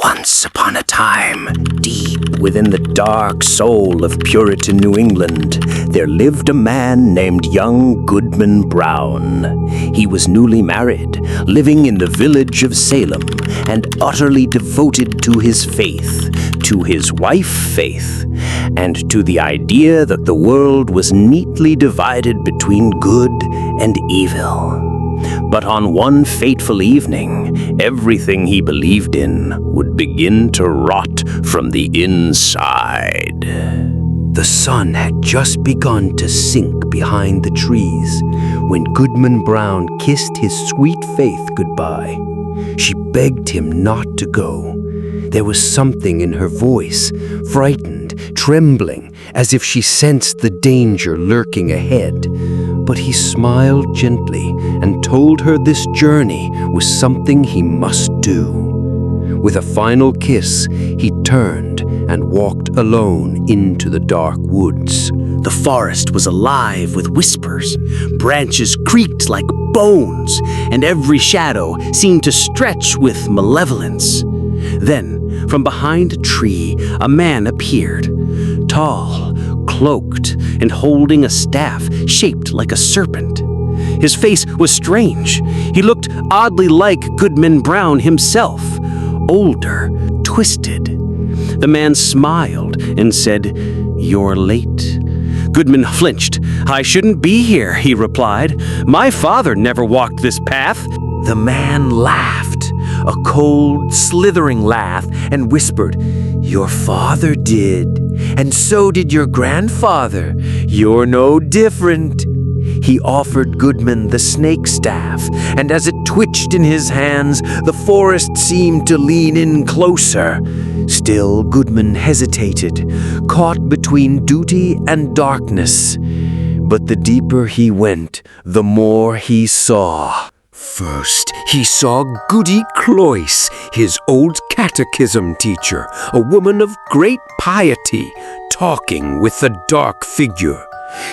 Once upon a time, deep within the dark soul of Puritan New England, there lived a man named young Goodman Brown. He was newly married, living in the village of Salem, and utterly devoted to his faith, to his wife Faith, and to the idea that the world was neatly divided between good and evil. But on one fateful evening, everything he believed in would begin to rot from the inside. The sun had just begun to sink behind the trees when Goodman Brown kissed his sweet Faith goodbye. She begged him not to go. There was something in her voice, frightened, trembling, as if she sensed the danger lurking ahead. But he smiled gently and told her this journey was something he must do. With a final kiss, he turned and walked alone into the dark woods. The forest was alive with whispers. Branches creaked like bones, and every shadow seemed to stretch with malevolence. Then, from behind a tree, a man appeared, tall, cloaked, and holding a staff shaped like a serpent. His face was strange. He looked oddly like Goodman Brown himself, older, twisted. The man smiled and said, "You're late." Goodman flinched. "I shouldn't be here," he replied. "My father never walked this path." The man laughed, a cold, slithering laugh, and whispered, "Your father did, and so did your grandfather. You're no different." He offered Goodman the snake staff, and as it twitched in his hands, the forest seemed to lean in closer. Still, Goodman hesitated, caught between duty and darkness. But the deeper he went, the more he saw. First, he saw Goody Cloyce, his old catechism teacher, a woman of great piety, talking with the dark figure.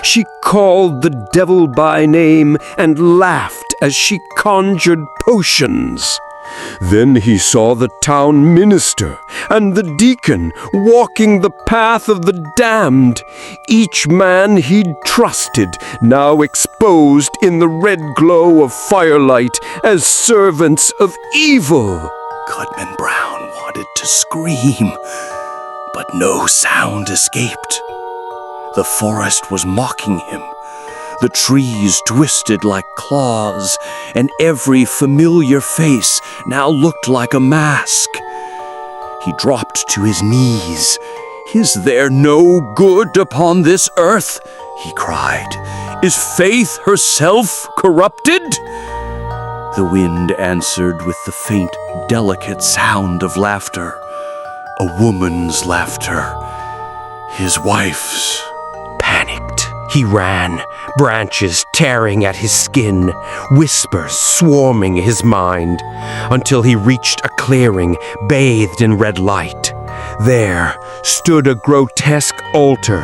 She called the devil by name and laughed as she conjured potions. Then he saw the town minister and the deacon walking the path of the damned, each man he'd trusted now exposed in the red glow of firelight as servants of evil. Goodman Brown wanted to scream, but no sound escaped. The forest was mocking him. The trees twisted like claws, and every familiar face now looked like a mask. He dropped to his knees. "Is there no good upon this earth?" he cried. "Is Faith herself corrupted?" The wind answered with the faint, delicate sound of laughter. A woman's laughter. His wife's. Panicked, he ran, branches tearing at his skin, whispers swarming his mind, until he reached a clearing bathed in red light. There stood a grotesque altar,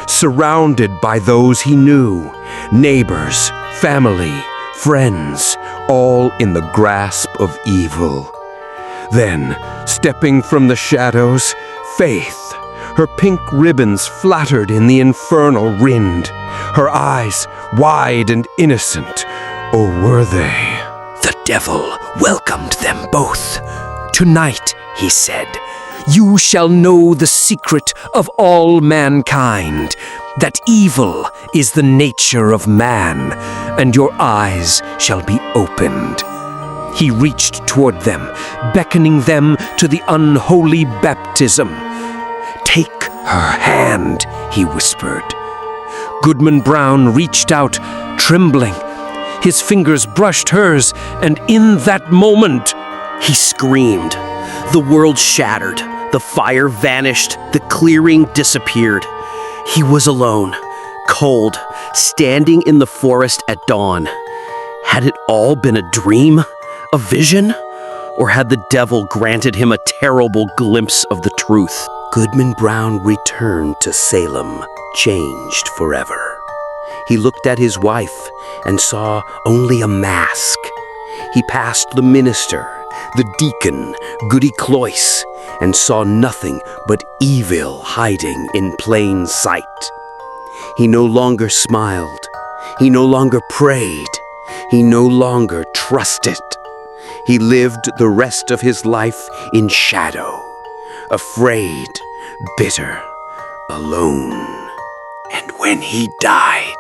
surrounded by those he knew, neighbors, family, friends, all in the grasp of evil. Then, stepping from the shadows, Faith. Her pink ribbons fluttered in the infernal wind, her eyes wide and innocent, or were they? The devil welcomed them both. "Tonight," he said, "you shall know the secret of all mankind, that evil is the nature of man, and your eyes shall be opened." He reached toward them, beckoning them to the unholy baptism. "Take her hand," he whispered. Goodman Brown reached out, trembling. His fingers brushed hers, and in that moment, he screamed. The world shattered. The fire vanished. The clearing disappeared. He was alone, cold, standing in the forest at dawn. Had it all been a dream? A vision? Or had the devil granted him a terrible glimpse of the truth? Goodman Brown returned to Salem, changed forever. He looked at his wife and saw only a mask. He passed the minister, the deacon, Goody Cloyce, and saw nothing but evil hiding in plain sight. He no longer smiled. He no longer prayed. He no longer trusted. He lived the rest of his life in shadow, afraid, bitter, alone. And when he died,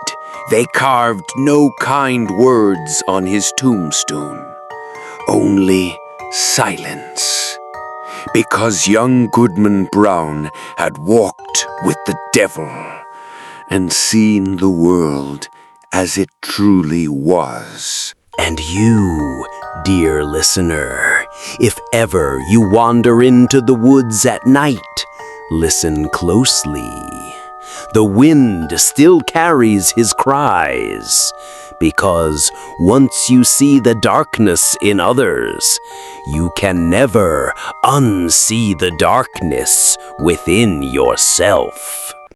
they carved no kind words on his tombstone, only silence, because young Goodman Brown had walked with the devil and seen the world as it truly was. And you, dear listener, if ever you wander into the woods at night, listen closely. The wind still carries his cries, because once you see the darkness in others, you can never unsee the darkness within yourself.